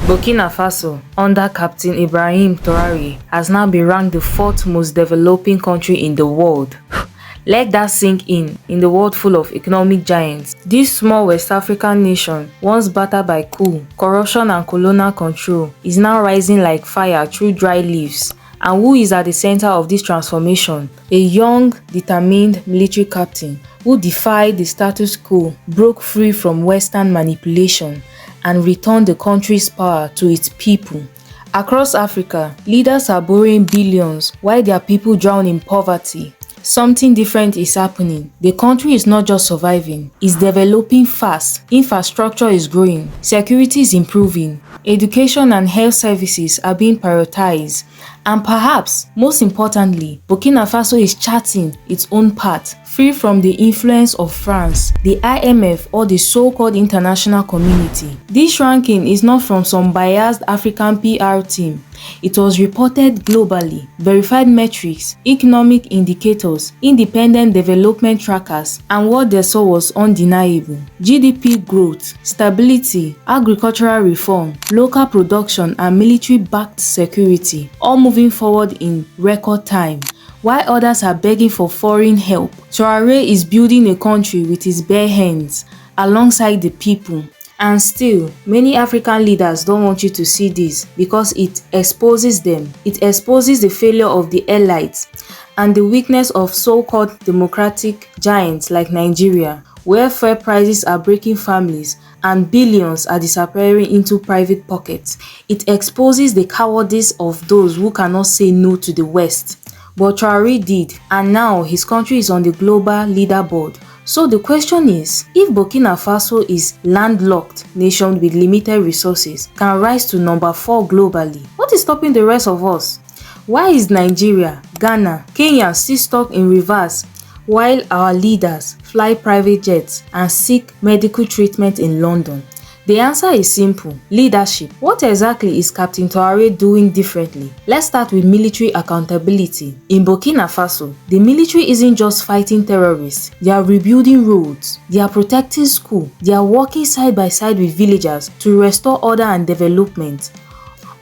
Burkina Faso, under Captain Ibrahim Traore, has now been ranked the fourth most developing country in the world. Let that sink in the world full of economic giants. This small West African nation, once battered by coup, corruption and colonial control, is now rising like fire through dry leaves. And who is at the center of this transformation? A young, determined military captain who defied the status quo, broke free from Western manipulation, and returned the country's power to its people. Across Africa, leaders are borrowing billions while their people drown in poverty. Something different is happening. The country is not just surviving, it's developing fast. Infrastructure is growing, security is improving, education and health services are being prioritized, and perhaps, most importantly, Burkina Faso is charting its own path, free from the influence of France, the IMF, or the so-called international community. This ranking is not from some biased African PR team. It was reported globally, verified metrics, economic indicators, independent development trackers, and what they saw was undeniable. GDP growth, stability, agricultural reform, local production, and military-backed security, all moving forward in record time. While others are begging for foreign help, Traore is building a country with his bare hands, alongside the people. And still, many African leaders don't want you to see this because it exposes them. It exposes the failure of the elites and the weakness of so-called democratic giants like Nigeria, where fair prices are breaking families and billions are disappearing into private pockets. It exposes the cowardice of those who cannot say no to the West. But Traore did, and now his country is on the global leaderboard. So the question is, if Burkina Faso is landlocked nation with limited resources can rise to number 4 globally, what is stopping the rest of us? Why is Nigeria, Ghana, Kenya still stuck in reverse while our leaders fly private jets and seek medical treatment in London? The answer is simple: leadership. What exactly is Captain Traore doing differently? Let's start with military accountability. In Burkina Faso, the military isn't just fighting terrorists, they are rebuilding roads, they are protecting schools, they are working side by side with villagers to restore order and development.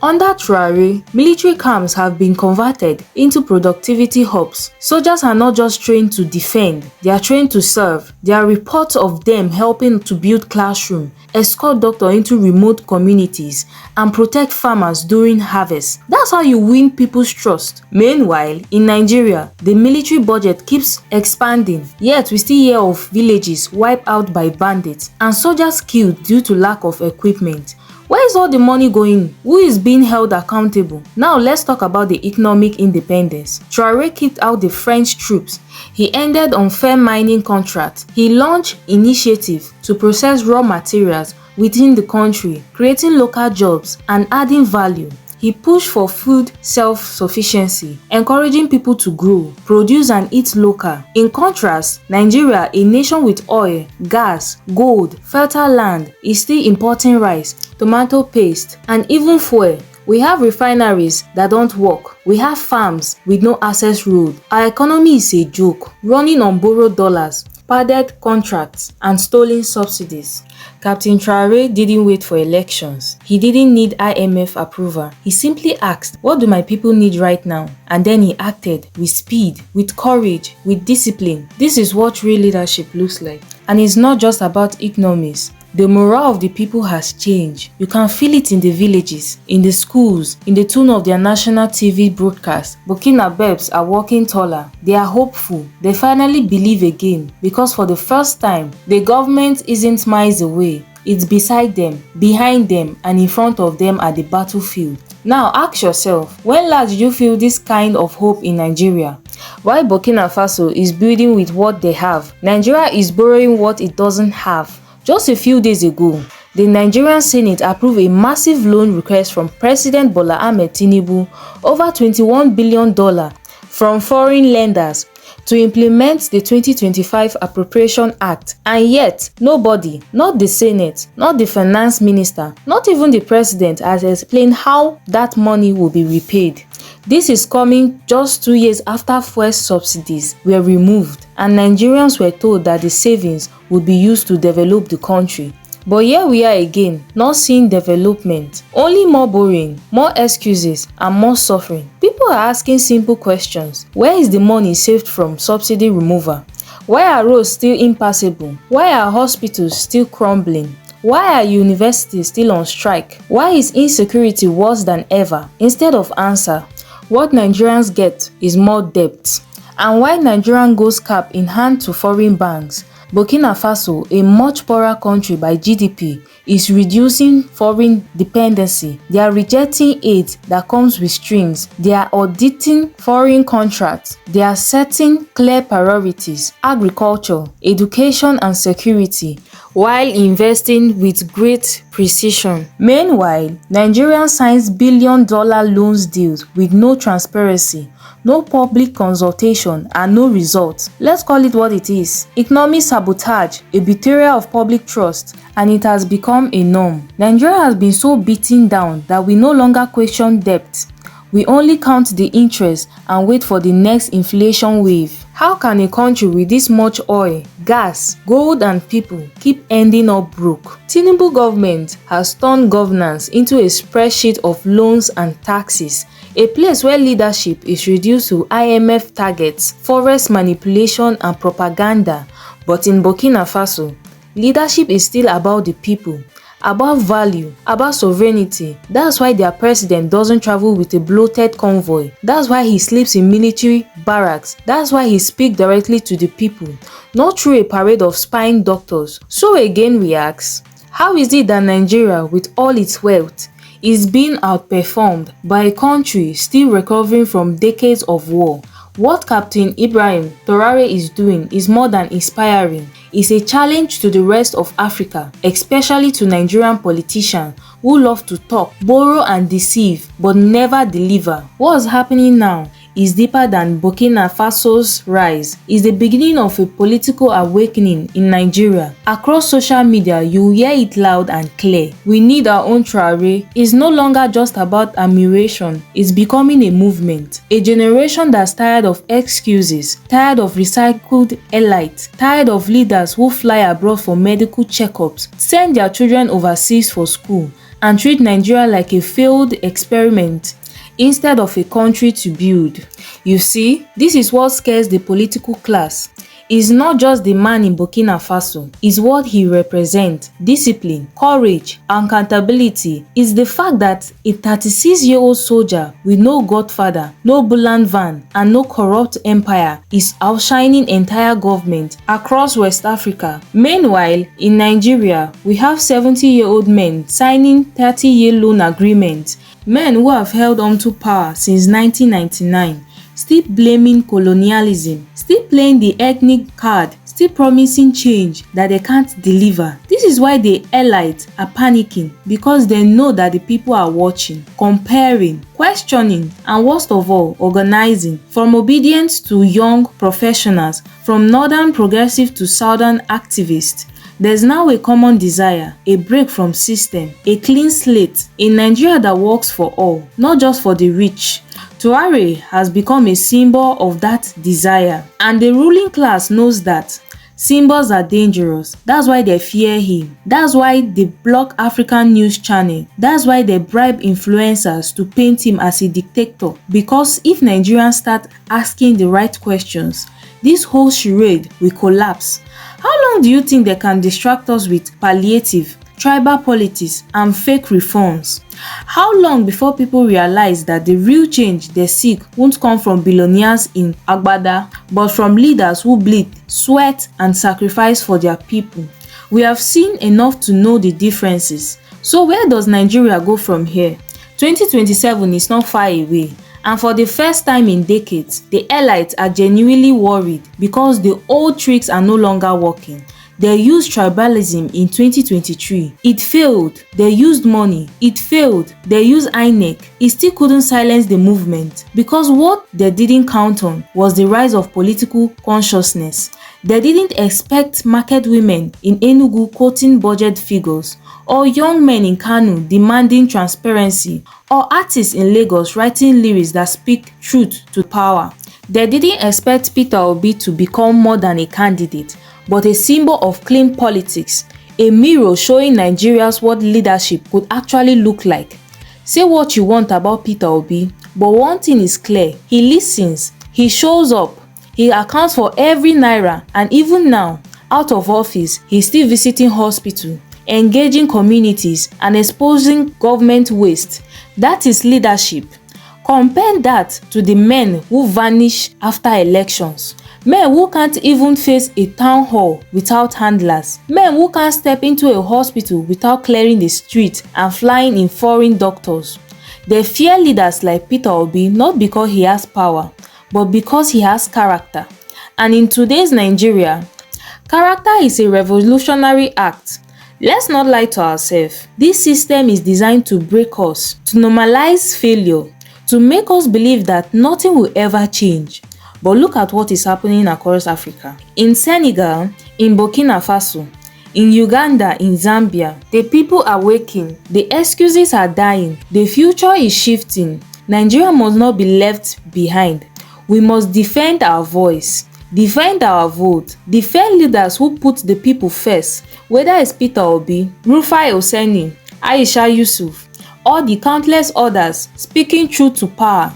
Under Traore, military camps have been converted into productivity hubs. Soldiers are not just trained to defend, they are trained to serve. There are reports of them helping to build classrooms, escort doctors into remote communities, and protect farmers during harvest. That's how you win people's trust. Meanwhile, in Nigeria, the military budget keeps expanding, yet we still hear of villages wiped out by bandits and soldiers killed due to lack of equipment. Where is all the money going? Who is being held accountable? Now let's talk about the economic independence. Traore kicked out the French troops. He ended unfair mining contracts. He launched initiatives to process raw materials within the country, creating local jobs and adding value. He pushed for food self-sufficiency, encouraging people to grow, produce and eat local. In contrast, Nigeria, a nation with oil, gas, gold, fertile land, is still importing rice, tomato paste, and even fuel. We have refineries that don't work. We have farms with no access road. Our economy is a joke, running on borrowed dollars, padded contracts, and stolen subsidies. Captain Traore didn't wait for elections. He didn't need IMF approval. He simply asked, what do my people need right now? And then he acted with speed, with courage, with discipline. This is what real leadership looks like. And it's not just about economies. The morale of the people has changed. You can feel it in the villages, in the schools, in the tone of their national TV broadcast. Burkina Babes are walking taller. They are hopeful. They finally believe again because for the first time, the government isn't miles away. It's beside them, behind them, and in front of them at the battlefield. Now ask yourself, when last did you feel this kind of hope in Nigeria? While Burkina Faso is building with what they have, Nigeria is borrowing what it doesn't have. Just a few days ago, the Nigerian Senate approved a massive loan request from President Bola Ahmed Tinubu, over $21 billion from foreign lenders to implement the 2025 Appropriation Act. And yet, nobody, not the Senate, not the Finance Minister, not even the President has explained how that money will be repaid. This is coming just 2 years after fuel subsidies were removed and Nigerians were told that the savings would be used to develop the country. But here we are again, not seeing development, only more borrowing, more excuses, and more suffering. People are asking simple questions. Where is the money saved from subsidy removal? Why are roads still impassable? Why are hospitals still crumbling? Why are universities still on strike? Why is insecurity worse than ever? Instead of answer, what Nigerians get is more debt. And why Nigerian goes cap in hand to foreign banks, Burkina Faso, a much poorer country by GDP, is reducing foreign dependency. They are rejecting aid that comes with strings. They are auditing foreign contracts. They are setting clear priorities: agriculture, education, and security, while investing with great precision. Meanwhile, Nigeria signs billion-dollar loans deals with no transparency, no public consultation, and no results. Let's call it what it is: economic sabotage, a betrayal of public trust, and it has become a norm. Nigeria has been so beaten down that we no longer question debt. We only count the interest and wait for the next inflation wave. How can a country with this much oil, gas, gold, and people keep ending up broke? Tinubu government has turned governance into a spreadsheet of loans and taxes, a place where leadership is reduced to IMF targets, forest manipulation, and propaganda. But in Burkina Faso, leadership is still about the people, about value, about sovereignty. That's why their president doesn't travel with a bloated convoy. That's why he sleeps in military barracks. That's why he speaks directly to the people, not through a parade of spying doctors. So again we ask, how is it that Nigeria, with all its wealth, is being outperformed by a country still recovering from decades of war? What Captain Ibrahim Traore is doing is more than inspiring. It's a challenge to the rest of Africa, especially to Nigerian politicians who love to talk, borrow, and deceive, but never deliver. What's happening now is deeper than Burkina Faso's rise. It's the beginning of a political awakening in Nigeria. Across social media, you hear it loud and clear. We need our own Traore. It's no longer just about admiration. It's becoming a movement. A generation that's tired of excuses, tired of recycled elites, tired of leaders who fly abroad for medical checkups, send their children overseas for school, and treat Nigeria like a failed experiment instead of a country to build. You see, this is what scares the political class. It's not just the man in Burkina Faso, it's what he represents: discipline, courage, and accountability. It's the fact that a 36-year-old soldier with no godfather, no Buland van, and no corrupt empire is outshining entire government across West Africa. Meanwhile, in Nigeria, we have 70-year-old men signing 30-year loan agreements, men who have held on to power since 1999. Still blaming colonialism, still playing the ethnic card, still promising change that they can't deliver. This is why the elites are panicking, because they know that the people are watching, comparing, questioning, and worst of all, organizing. From obedience to young professionals, from northern progressive to southern activists, there's now a common desire, a break from system, a clean slate, a Nigeria that works for all, not just for the rich. Traore has become a symbol of that desire, and the ruling class knows that. Symbols are dangerous. That's why they fear him. That's why they block African news channel. That's why they bribe influencers to paint him as a dictator. Because if Nigerians start asking the right questions, this whole charade will collapse. How long do you think they can distract us with palliative, tribal politics, and fake reforms? How long before people realize that the real change they seek won't come from billionaires in Agbada, but from leaders who bleed, sweat, and sacrifice for their people? We have seen enough to know the differences. So where does Nigeria go from here? 2027 is not far away. And for the first time in decades, the elites are genuinely worried because the old tricks are no longer working. They used tribalism in 2023. It failed. They used money. It failed. They used INEC. It still couldn't silence the movement, because what they didn't count on was the rise of political consciousness. They didn't expect market women in Enugu quoting budget figures, or young men in Kano demanding transparency, or artists in Lagos writing lyrics that speak truth to power. They didn't expect Peter Obi to become more than a candidate, but a symbol of clean politics, a mirror showing Nigerians what leadership could actually look like. Say what you want about Peter Obi, but one thing is clear: he listens, he shows up, he accounts for every naira, and even now, out of office, he's still visiting hospitals, engaging communities, and exposing government waste. That is leadership. Compare that to the men who vanish after elections. Men who can't even face a town hall without handlers. Men who can't step into a hospital without clearing the street and flying in foreign doctors. They fear leaders like Peter Obi not because he has power, but because he has character. And in today's Nigeria, character is a revolutionary act. Let's not lie to ourselves. This system is designed to break us, to normalize failure, to make us believe that nothing will ever change. But look at what is happening across Africa. In Senegal, in Burkina Faso, in Uganda, in Zambia, the people are waking, the excuses are dying, the future is shifting. Nigeria must not be left behind. We must defend our voice, defend our vote, defend leaders who put the people first, whether it's Peter Obi, Rufai Oseni, Aisha Yusuf, or the countless others speaking truth to power.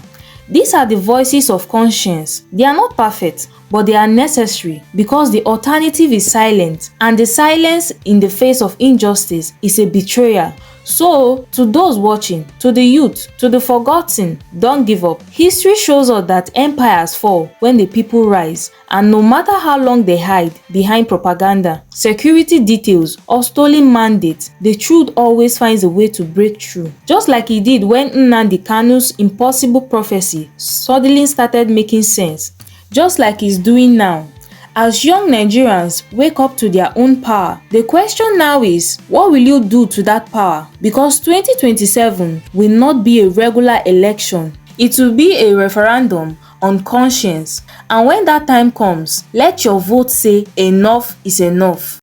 These are the voices of conscience. They are not perfect, but they are necessary because the alternative is silent, and the silence in the face of injustice is a betrayal. So, to those watching, to the youth, to the forgotten, don't give up. History shows us that empires fall when the people rise, and no matter how long they hide behind propaganda, security details, or stolen mandates, the truth always finds a way to break through. Just like it did when Nnamdi Kanu's impossible prophecy suddenly started making sense. Just like it's doing now. As young Nigerians wake up to their own power, the question now is, what will you do to that power? Because 2027 will not be a regular election. It will be a referendum on conscience. And when that time comes, let your vote say enough is enough.